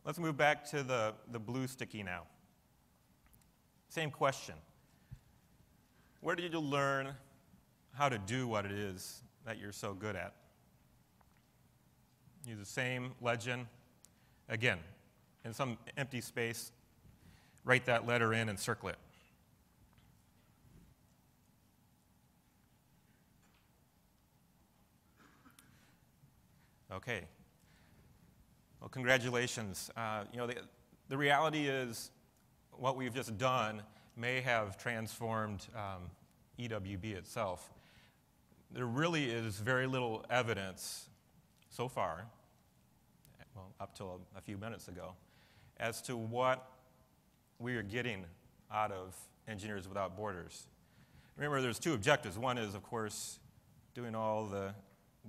Let's move back to the blue sticky now. Same question. Where did you learn how to do what it is that you're so good at? Use the same legend. Again, in some empty space, write that letter in and circle it. Okay. Well, congratulations. The reality is what we've just done may have transformed EWB itself. There really is very little evidence so far, well, up till a few minutes ago, as to what we are getting out of Engineers Without Borders. Remember, there's two objectives. One is, of course, doing all the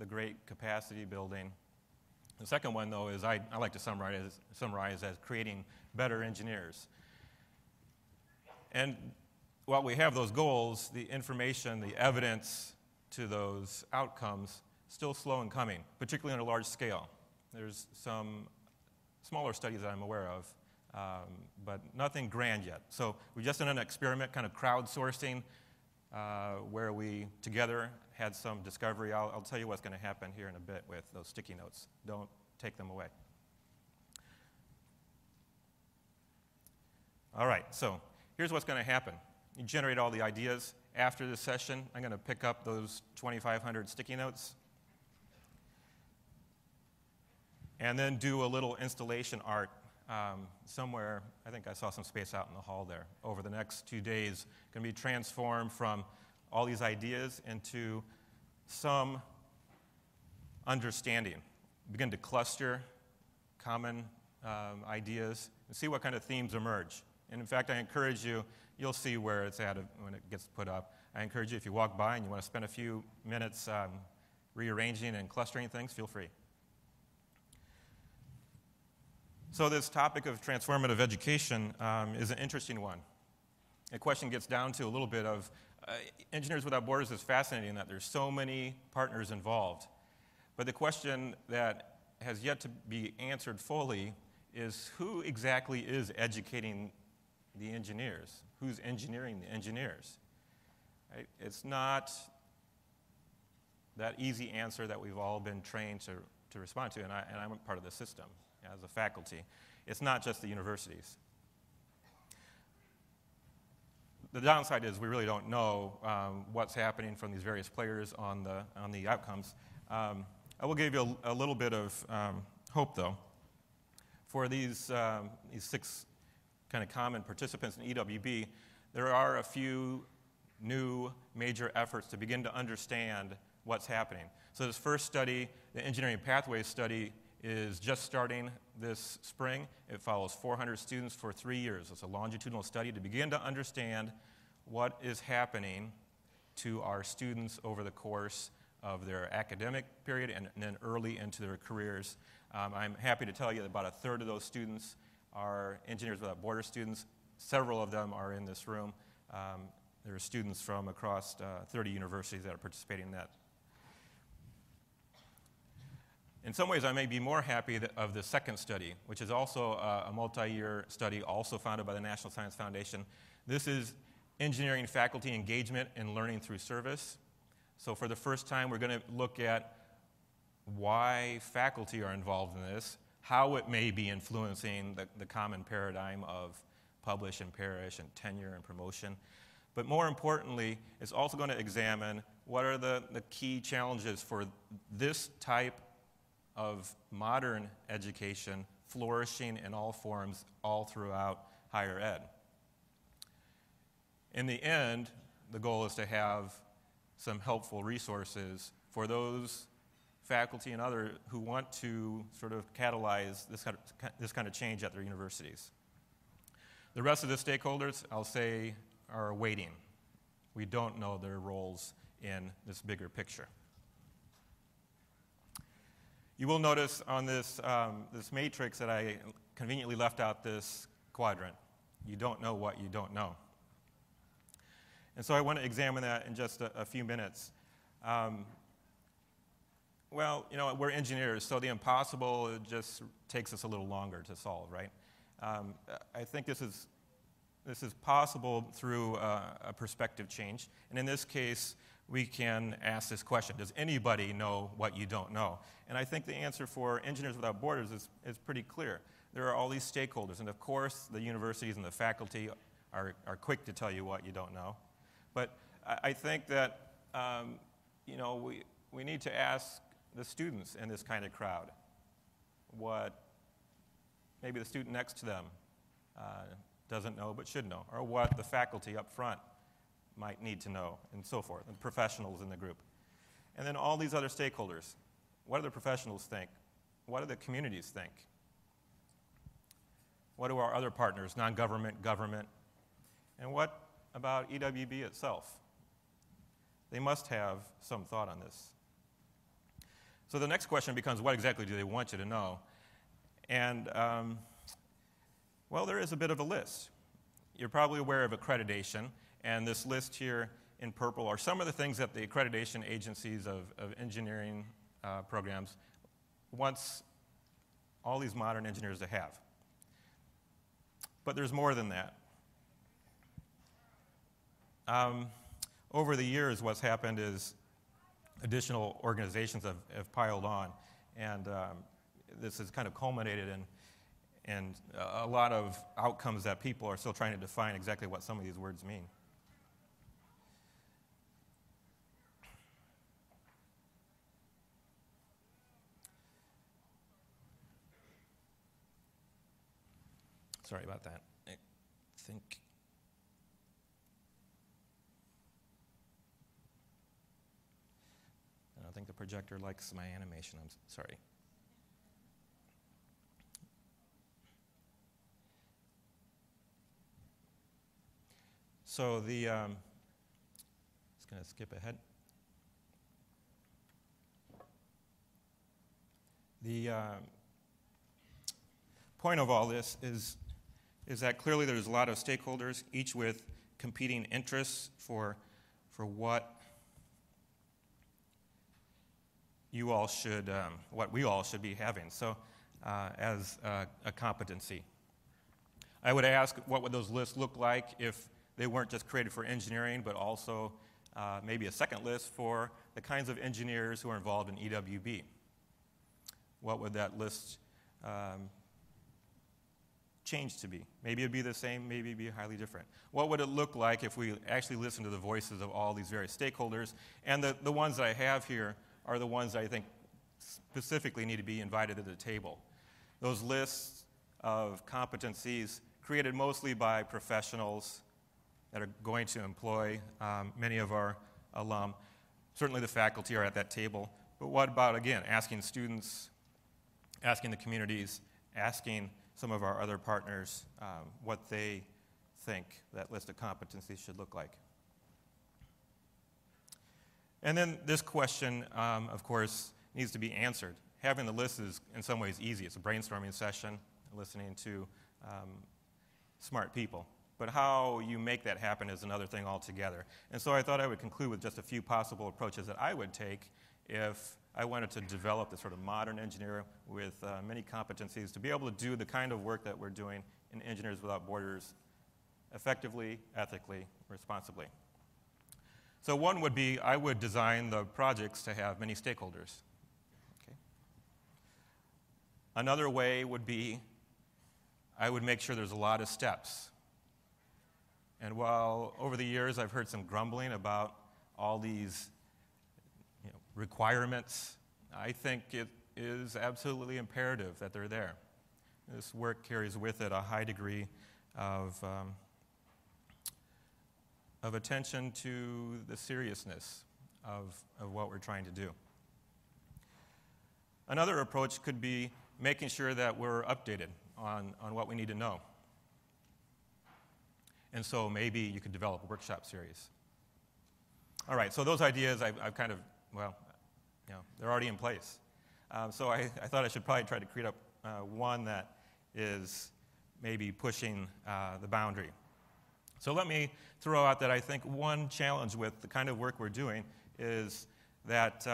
great capacity building. The second one, though, is I like to summarize as creating better engineers. And while we have those goals, the information, the evidence to those outcomes still slow in coming, particularly on a large scale. There's some smaller studies that I'm aware of, but nothing grand yet. So we just did an experiment, kind of crowdsourcing, where we together had some discovery. I'll tell you what's going to happen here in a bit with those sticky notes. Don't take them away. All right, so here's what's going to happen. You generate all the ideas. After this session, I'm going to pick up those 2,500 sticky notes and then do a little installation art somewhere. I think I saw some space out in the hall there. Over the next 2 days, going to be transformed from all these ideas into some understanding. Begin to cluster common ideas and see what kind of themes emerge. And in fact, I encourage you, you'll see where it's at when it gets put up. I encourage you, if you walk by and you want to spend a few minutes rearranging and clustering things, feel free. So this topic of transformative education is an interesting one. The question gets down to a little bit of Engineers Without Borders is fascinating in that there's so many partners involved. But the question that has yet to be answered fully is who exactly is educating the engineers? Who's engineering the engineers? Right? It's not that easy answer that we've all been trained to respond to, and I'm a part of the system as a faculty. It's not just the universities. The downside is we really don't know what's happening from these various players on the outcomes. I will give you a little bit of hope, though. For these 6 kind of common participants in EWB, there are a few new major efforts to begin to understand what's happening. So this first study, the Engineering Pathways study, is just starting this spring. It follows 400 students for 3 years. It's a longitudinal study to begin to understand what is happening to our students over the course of their academic period and then early into their careers. I'm happy to tell you that about a third of those students are Engineers Without Borders students. Several of them are in this room. There are students from across 30 universities that are participating in that. In some ways, I may be more happy of the second study, which is also a multi-year study, also funded by the National Science Foundation. This is engineering faculty engagement and learning through service. So for the first time, we're going to look at why faculty are involved in this, how it may be influencing the common paradigm of publish and perish and tenure and promotion. But more importantly, it's also going to examine what are the key challenges for this type of modern education flourishing in all forms all throughout higher ed. In the end, the goal is to have some helpful resources for those faculty and others who want to sort of catalyze this kind of change at their universities. The rest of the stakeholders, I'll say, are waiting. We don't know their roles in this bigger picture. You will notice on this matrix that I conveniently left out this quadrant. You don't know what you don't know. And so I want to examine that in just a few minutes. Well, we're engineers, so the impossible it just takes us a little longer to solve, right? I think this is possible through a perspective change. And in this case, we can ask this question: does anybody know what you don't know? And I think the answer for Engineers Without Borders is pretty clear. There are all these stakeholders, and of course, the universities and the faculty are quick to tell you what you don't know. But I think that we need to ask the students in this kind of crowd what maybe the student next to them doesn't know but should know, or what the faculty up front might need to know, and so forth, and professionals in the group. And then all these other stakeholders. What do the professionals think? What do the communities think? What do our other partners, non-government, government? And what about EWB itself? They must have some thought on this. So the next question becomes, what exactly do they want you to know? And, well, there is a bit of a list. You're probably aware of accreditation, and this list here in purple are some of the things that the accreditation agencies of engineering programs wants all these modern engineers to have. But there's more than that. Over the years, what's happened is additional organizations have piled on, and this has kind of culminated in a lot of outcomes that people are still trying to define exactly what some of these words mean. Sorry about that. I don't think the projector likes my animation. I'm sorry. So just going to skip ahead. The point of all this is that clearly there's a lot of stakeholders, each with competing interests for what you all should, what we all should be having. So, as a competency, I would ask, what would those lists look like if they weren't just created for engineering, but also maybe a second list for the kinds of engineers who are involved in EWB? What would that list change to be? Maybe it'd be the same, maybe it'd be highly different. What would it look like if we actually listened to the voices of all these various stakeholders? And the ones that I have here are the ones that I think specifically need to be invited to the table. Those lists of competencies created mostly by professionals that are going to employ many of our alum. Certainly the faculty are at that table. But what about, again, asking students, asking the communities, asking some of our other partners what they think that list of competencies should look like? And then this question, of course, needs to be answered. Having the list is in some ways easy. It's a brainstorming session, listening to smart people. But how you make that happen is another thing altogether. And so I thought I would conclude with just a few possible approaches that I would take if I wanted to develop this sort of modern engineer with many competencies to be able to do the kind of work that we're doing in Engineers Without Borders effectively, ethically, responsibly. So one would be, I would design the projects to have many stakeholders. Okay. Another way would be, I would make sure there's a lot of steps. And while over the years I've heard some grumbling about all these requirements, I think it is absolutely imperative that they're there. This work carries with it a high degree of attention to the seriousness of what we're trying to do. Another approach could be making sure that we're updated on what we need to know. And so maybe you could develop a workshop series. All right, so those ideas I've kind of, well, they're already in place. So I thought I should probably try to create one that is maybe pushing the boundary. So let me throw out that I think one challenge with the kind of work we're doing is that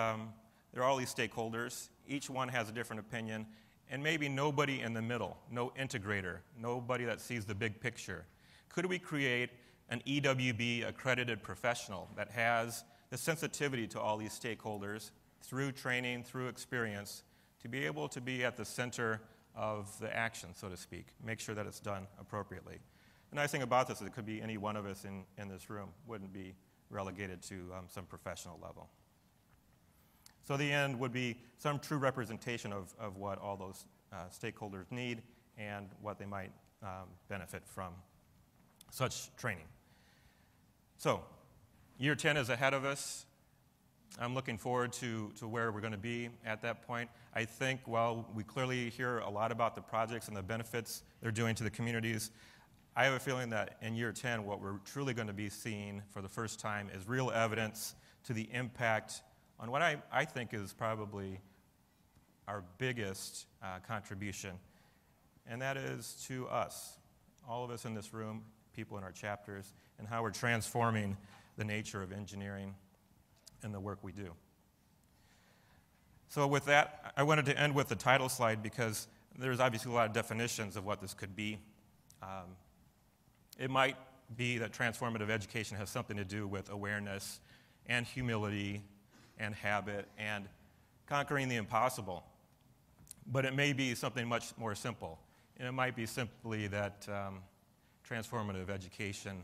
There are all these stakeholders. Each one has a different opinion, and maybe nobody in the middle, no integrator, nobody that sees the big picture. Could we create an EWB accredited professional that has the sensitivity to all these stakeholders through training, through experience, to be able to be at the center of the action, so to speak, make sure that it's done appropriately? The nice thing about this is it could be any one of us in this room, wouldn't be relegated to some professional level. So the end would be some true representation of what all those stakeholders need and what they might benefit from such training. So, year 10 is ahead of us. I'm looking forward to where we're going to be at that point. I think while we clearly hear a lot about the projects and the benefits they're doing to the communities, I have a feeling that in year 10, what we're truly going to be seeing for the first time is real evidence to the impact on what I think is probably our biggest contribution, and that is to us, all of us in this room, people in our chapters, and how we're transforming the nature of engineering and the work we do. So with that, I wanted to end with the title slide because there's obviously a lot of definitions of what this could be. It might be that transformative education has something to do with awareness and humility and habit and conquering the impossible. But it may be something much more simple. And it might be simply that transformative education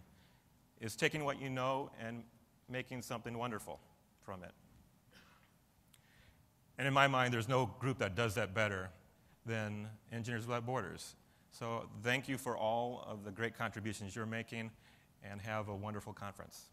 is taking what you know and making something wonderful from it. And in my mind, there's no group that does that better than Engineers Without Borders. So thank you for all of the great contributions you're making, and have a wonderful conference.